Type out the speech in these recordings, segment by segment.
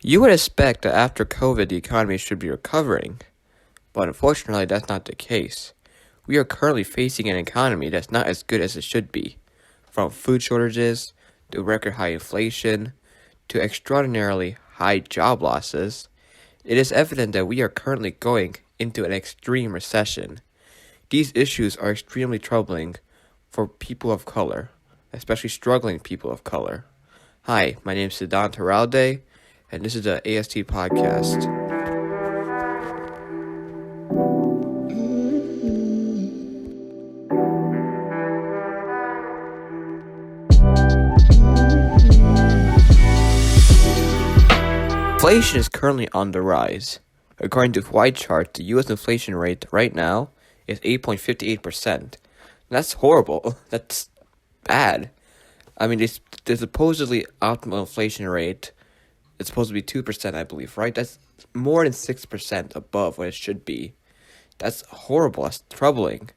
You would expect that after COVID the economy should be recovering, but unfortunately that's not the case. We are currently facing an economy that's not as good as it should be. From food shortages, to record high inflation, to extraordinarily high job losses, it is evident that we are currently going into an extreme recession. These issues are extremely troubling for people of color, especially struggling people of color. Hi, my name is Siddhant Haralde, and this is the AST Podcast. Inflation is currently on the rise. According to White Chart, the U.S. inflation rate right now is 8.58%. That's horrible. That's bad. I mean, the supposedly optimal inflation rate is supposed to be 2%, I believe, right? That's more than 6% above what it should be. That's horrible. That's troubling.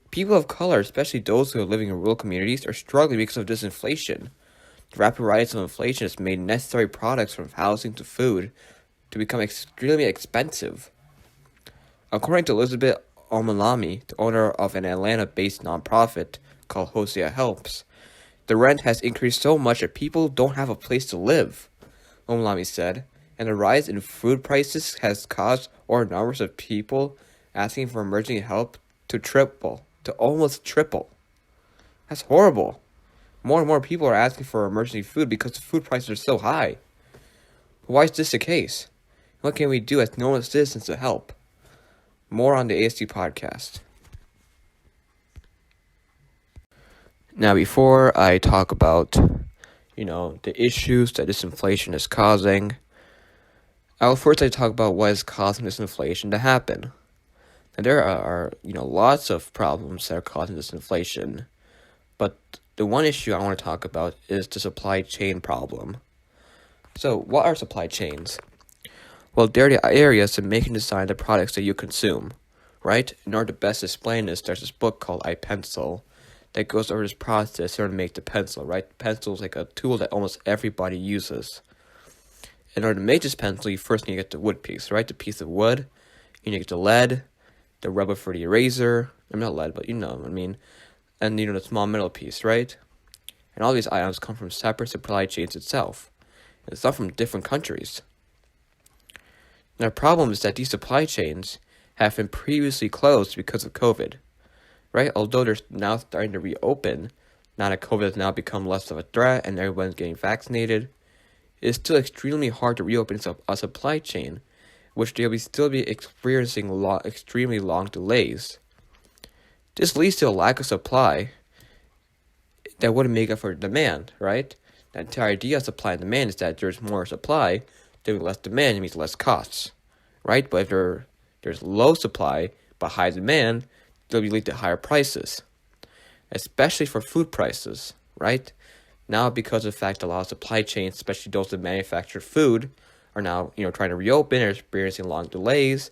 People of color, especially those who are living in rural communities, are struggling because of this inflation. The rapid rise of inflation has made necessary products from housing to food to become extremely expensive. According to Elizabeth Omalami, the owner of an Atlanta-based nonprofit called Hosea Helps, the rent has increased so much that people don't have a place to live, Omalami said, and the rise in food prices has caused numbers of people asking for emergency help to almost triple. That's horrible. More and more people are asking for emergency food because the food prices are so high. Why is this the case? What can we do as normal citizens to help? More on the AST Podcast. Now, before I talk about, the issues that this inflation is causing, I'll first talk about what is causing this inflation to happen. Now, there are, lots of problems that are causing this inflation, but the one issue I want to talk about is the supply chain problem. So, what are supply chains? Well, they're the areas that make and design the products that you consume, right? In order to best explain this, there's this book called iPencil that goes over this process in order to make the pencil, right? Pencil is like a tool that almost everybody uses. In order to make this pencil, you first need to get the wood piece, right? The piece of wood. You need to get the lead, the rubber for the eraser. I'm not lead, but you know what I mean. And, the small metal piece, right? And all these items come from separate supply chains itself. And it's not from different countries. Now, the problem is that these supply chains have been previously closed because of COVID, right? Although they're now starting to reopen, now that COVID has now become less of a threat and everyone's getting vaccinated, it is still extremely hard to reopen a supply chain, which they'll still be experiencing extremely long delays. This leads to a lack of supply that wouldn't make up for demand, right? The entire idea of supply and demand is that there's more supply, there'll be less demand, it means less costs, right? But if there's low supply but high demand, there'll lead to higher prices, especially for food prices, right? Now, because of the fact that a lot of supply chains, especially those that manufacture food, are now trying to reopen and experiencing long delays,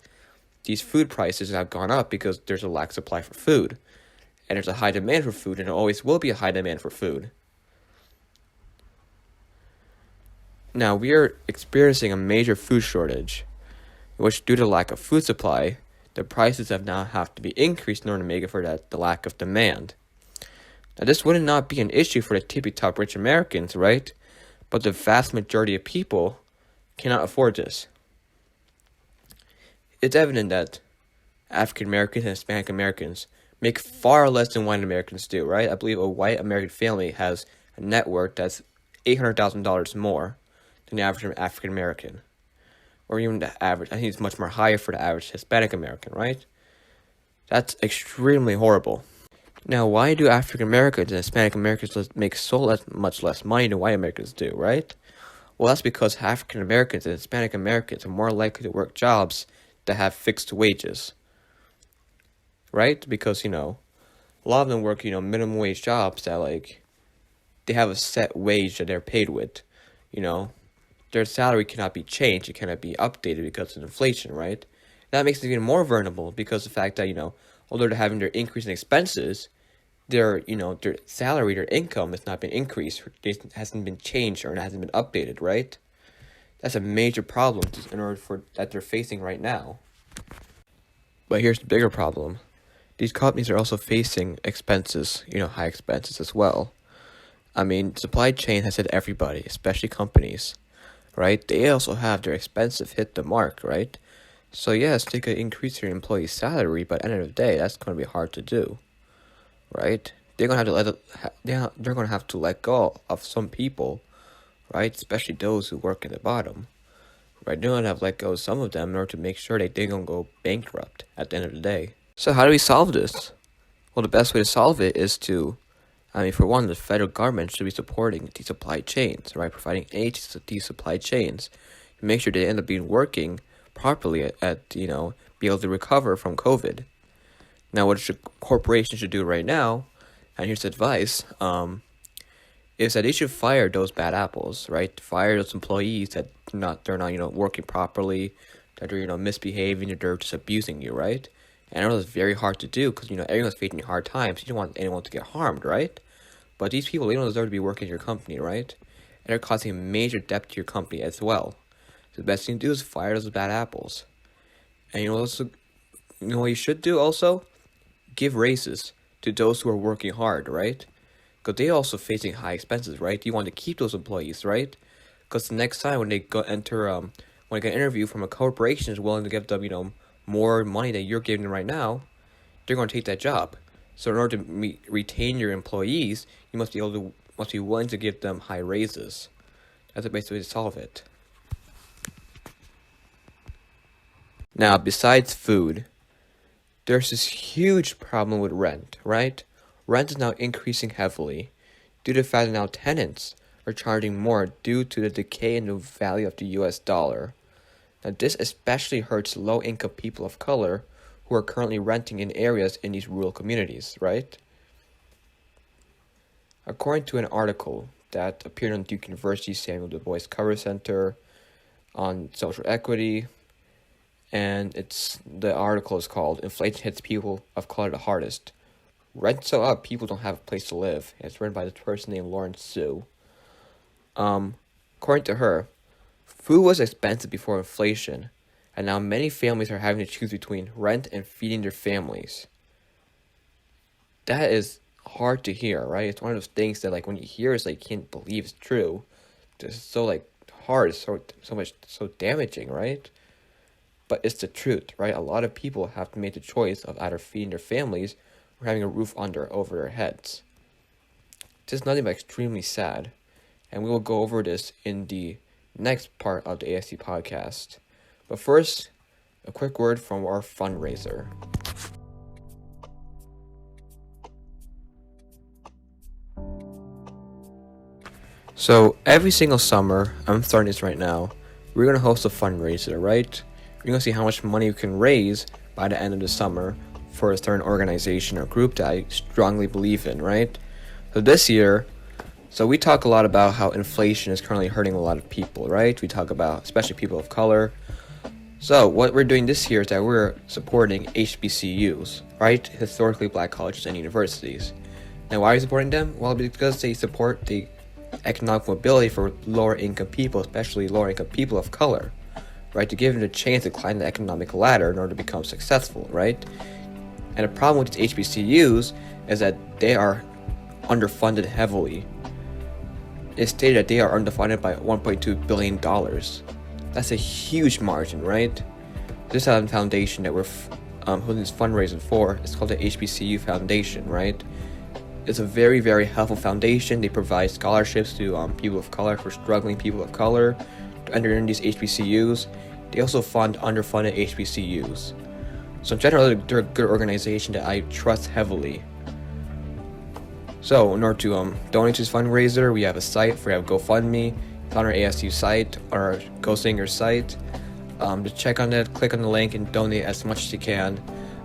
these food prices have gone up because there's a lack of supply for food. And there's a high demand for food, and there always will be a high demand for food. Now, we are experiencing a major food shortage, in which due to lack of food supply, the prices have to be increased in order to make it for the lack of demand. Now, this would not be an issue for the tippy-top rich Americans, right? But the vast majority of people cannot afford this. It's evident that African Americans and Hispanic Americans make far less than white Americans do, right? I believe a white American family has a net worth that's $800,000 more than the average African American. Or even the average, I think it's much more higher for the average Hispanic American, right? That's extremely horrible. Now, why do African Americans and Hispanic Americans make much less money than white Americans do, right? Well, that's because African Americans and Hispanic Americans are more likely to work jobs that have fixed wages, right? Because, a lot of them work, minimum wage jobs that, they have a set wage that they're paid with, Their salary cannot be changed, it cannot be updated because of inflation, right? That makes it even more vulnerable because of the fact that, although they're having their increase in expenses, their salary, their income has not been increased, it hasn't been changed or it hasn't been updated, right? That's a major problem in order for that they're facing right now. But here's the bigger problem. These companies are also facing expenses, high expenses as well. I mean, supply chain has hit everybody, especially companies, right? They also have their expenses hit the mark, right? So yes, they could increase their employee's salary, but at the end of the day, that's going to be hard to do, right? They're going to have to they're going to have to let go of some people, right? Especially those who work in the bottom, right? They're going to have to let go of some of them in order to make sure that they don't go bankrupt at the end of the day. So how do we solve this? Well, the best way to solve it is for one, the federal government should be supporting these supply chains, right? Providing aid to these supply chains. Make sure they end up being working properly be able to recover from COVID. Now, what corporations should do right now, and here's advice, is that they should fire those bad apples, right? Fire those employees that they're not working properly, that they're misbehaving, that they're just abusing you, right? And I know it's very hard to do because everyone's facing hard times. You don't want anyone to get harmed, right? But these people, they don't deserve to be working in your company, right? And they're causing a major debt to your company as well. So the best thing to do is fire those bad apples. And what you should do also? Give raises to those who are working hard, right? Because they're also facing high expenses, right? You want to keep those employees, right? Because the next time when they get an interview from a corporation is willing to give them, more money than you're giving them right now, they're going to take that job. So in order to retain your employees, you must be willing to give them high raises. That's the best way to solve it. Now, besides food, there's this huge problem with rent, right? Rent is now increasing heavily due to the fact that now tenants are charging more due to the decay in the value of the US dollar. Now, this especially hurts low-income people of color who are currently renting in areas in these rural communities, right? According to an article that appeared on Duke University's Samuel Du Bois Cover Center on social equity, and the article is called "Inflation Hits People of Color the Hardest. Rent's so up, people don't have a place to live." And it's written by this person named Lauren Sue. According to her, food was expensive before inflation, and now many families are having to choose between rent and feeding their families. That is hard to hear, right? It's one of those things that when you hear it's you can't believe it's true. It's so hard, it's so damaging, right? But it's the truth, right? A lot of people have to make the choice of either feeding their families or having a roof over their heads. This is nothing but extremely sad, and we will go over this in the next part of the AST podcast. But first, a quick word from our fundraiser. So every single summer, I'm starting this right now, we're going to host a fundraiser, right? We're going to see how much money we can raise by the end of the summer for a certain organization or group that I strongly believe in, right? So this year, we talk a lot about how inflation is currently hurting a lot of people, right? We talk about especially people of color. So what we're doing this year is that we're supporting HBCUs, right? Historically black colleges and universities. Now, why are we supporting them? Well, because they support the economic mobility for lower income people, especially lower income people of color, right? To give them a chance to climb the economic ladder in order to become successful, right? And the problem with these HBCUs is that they are underfunded heavily. It's stated that they are underfunded by $1.2 billion. That's a huge margin, right? This foundation that we're holding this fundraiser for is called the HBCU Foundation, right? It's a very, very helpful foundation. They provide scholarships to people of color, for struggling people of color, to enter in these HBCUs. They also fund underfunded HBCUs. So in general, they're a good organization that I trust heavily. So in order to donate to this fundraiser, we have a site. We have GoFundMe. It's on our ASU site, our GoSinger site. Just check on it, click on the link, and donate as much as you can.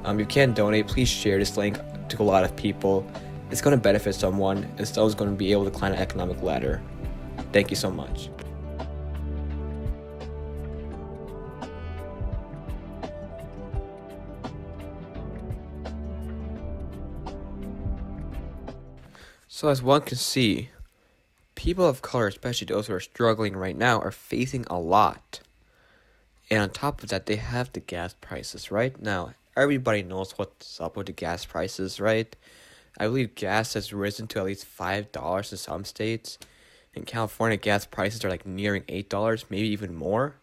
If you can donate, please share this link to a lot of people. It's going to benefit someone, and someone's going to be able to climb an economic ladder. Thank you so much. So as one can see, people of color, especially those who are struggling right now, are facing a lot. And on top of that, they have the gas prices, right? Now, everybody knows what's up with the gas prices, right? I believe gas has risen to at least $5 in some states. In California, gas prices are like nearing $8, maybe even more.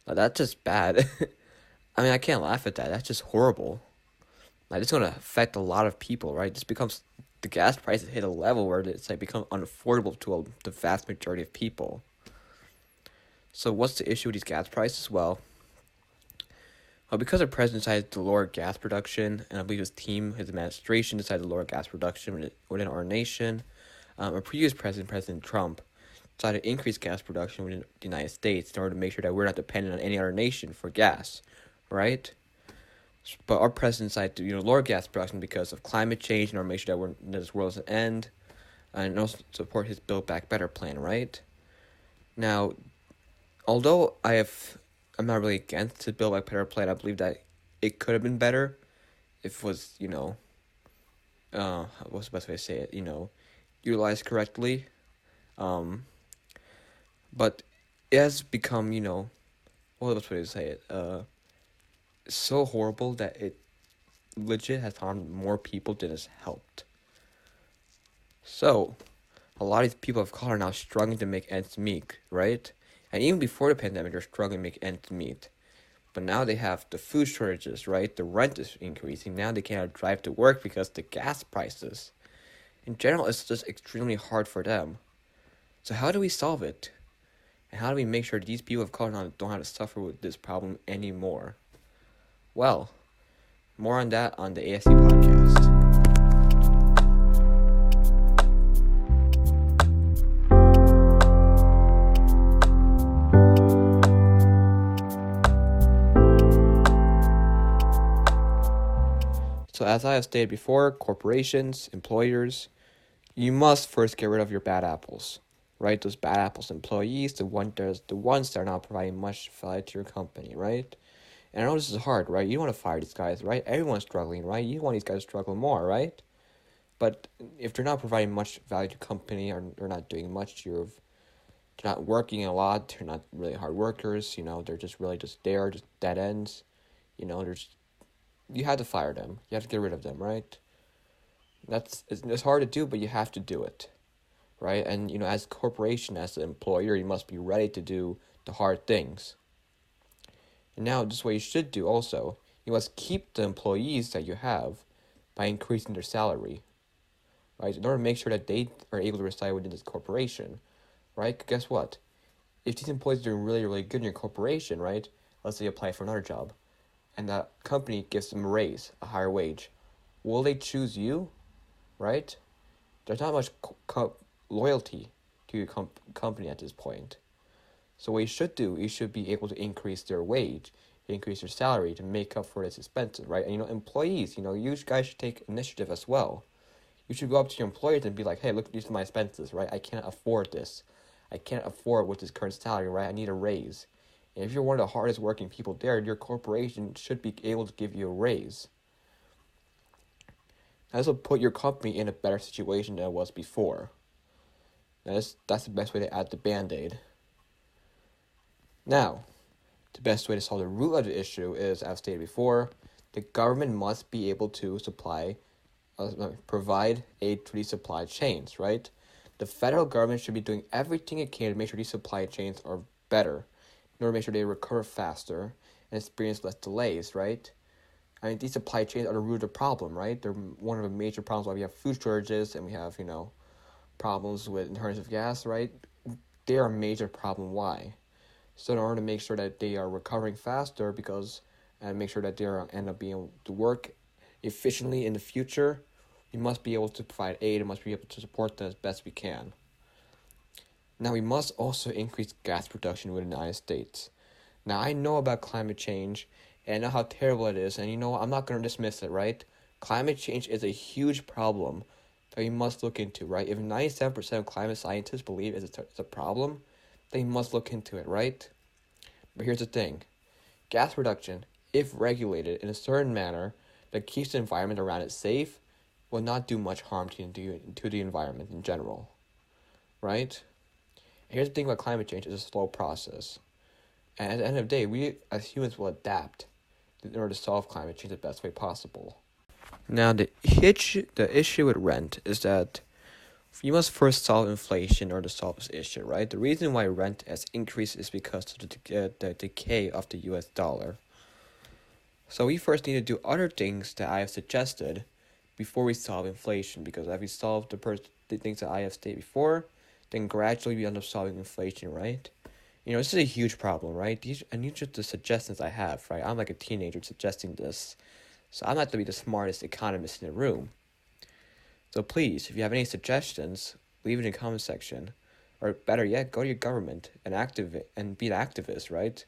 Now, that's just bad. I mean, I can't laugh at that. That's just horrible. Like, it's going to affect a lot of people, right? This becomes, the gas prices hit a level where it's like become unaffordable to the vast majority of people. So what's the issue with these gas prices? Well, because the president decided to lower gas production, and I believe his team, his administration decided to lower gas production within our nation, our previous president, President Trump, decided to increase gas production within the United States in order to make sure that we're not dependent on any other nation for gas, right? But our president decided to lower gas production because of climate change in order to make sure that this world doesn't end, and also support his Build Back Better plan, right? Now, although I'm not really against the Build Back Better plan, I believe that it could have been better if it was, what's the best way to say it, utilized correctly. But it has become, what's the best way to say it, so horrible that it legit has harmed more people than it's helped. So, a lot of these people of color are now struggling to make ends meet, right? And even before the pandemic, they're struggling to make ends meet. But now they have the food shortages, right? The rent is increasing. Now they cannot drive to work because the gas prices. In general, it's just extremely hard for them. So how do we solve it? And how do we make sure these people of color don't have to suffer with this problem anymore? Well, more on that on the AST Podcast. So as I have stated before, corporations, employers, you must first get rid of your bad apples, right? Those bad apples employees, the ones that are not providing much value to your company, right? And I know this is hard, right? You don't want to fire these guys, right? Everyone's struggling, right? You want these guys to struggle more, right? But if they're not providing much value to the company, or they're not doing much, they're not working a lot, they're not really hard workers, they're just really just there, just dead ends, you have to fire them. You have to get rid of them, right? It's hard to do, but you have to do it, right? And, as a corporation, as an employer, you must be ready to do the hard things. And now, this is what you should do also. You must keep the employees that you have by increasing their salary, right? In order to make sure that they are able to reside within this corporation, right? Guess what? If these employees are doing really, really good in your corporation, right? Let's say you apply for another job, and that company gives them a raise, a higher wage. Will they choose you, right? There's not much loyalty to your company at this point. So what you should do, you should be able to increase their wage, increase their salary to make up for this expenses, right? And, employees, you guys should take initiative as well. You should go up to your employers and be like, hey, look, these are my expenses, right? I can't afford this. I can't afford with this current salary, right? I need a raise. And if you're one of the hardest working people there, your corporation should be able to give you a raise. This will put your company in a better situation than it was before. That's the best way to add the Band-Aid. Now, the best way to solve the root of the issue is, as stated before, the government must be able to provide aid to these supply chains, right? The federal government should be doing everything it can to make sure these supply chains are better, in order to make sure they recover faster and experience less delays, right? I mean, these supply chains are the root of the problem, right? They're one of the major problems why we have food shortages and we have, problems in terms of gas, right? They are a major problem. Why? So in order to make sure that they are recovering faster and make sure that they end up being able to work efficiently in the future, we must be able to provide aid and must be able to support them as best we can. Now, we must also increase gas production within the United States. Now, I know about climate change, and I know how terrible it is, and I'm not going to dismiss it, right? Climate change is a huge problem that we must look into, right? If 97% of climate scientists believe it's a problem, they must look into it, right? But here's the thing. Gas production, if regulated in a certain manner that keeps the environment around it safe, will not do much harm to the environment in general, right? And here's the thing about climate change: it's a slow process. And at the end of the day, we as humans will adapt in order to solve climate change the best way possible. Now, the issue with rent is that you must first solve inflation in order to solve this issue, right? The reason why rent has increased is because of the decay of the US dollar. So we first need to do other things that I have suggested before we solve inflation, because if we solve the things that I have stated before, then gradually we end up solving inflation, right? This is a huge problem, right? These are just the suggestions I have, right? I'm like a teenager suggesting this, so I'm not to be the smartest economist in the room. So please, if you have any suggestions, leave it in the comment section, or better yet, go to your government and be an activist, right?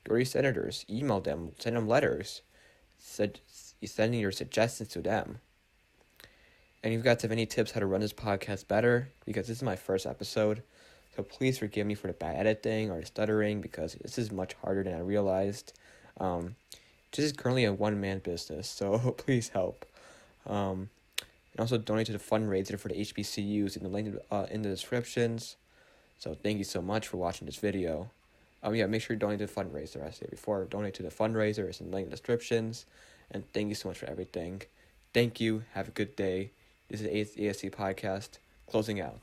Go to your senators, email them, send them letters, sending your suggestions to them. And if you guys have any tips how to run this podcast better, because this is my first episode, so please forgive me for the bad editing or the stuttering, because this is much harder than I realized. This is currently a one-man business, so please help. And also donate to the fundraiser for the HBCUs in the link in the descriptions. So thank you so much for watching this video. Make sure you donate to the fundraiser. I said before, donate to the fundraiser. It's in the link in the descriptions. And thank you so much for everything. Thank you. Have a good day. This is AST Podcast, closing out.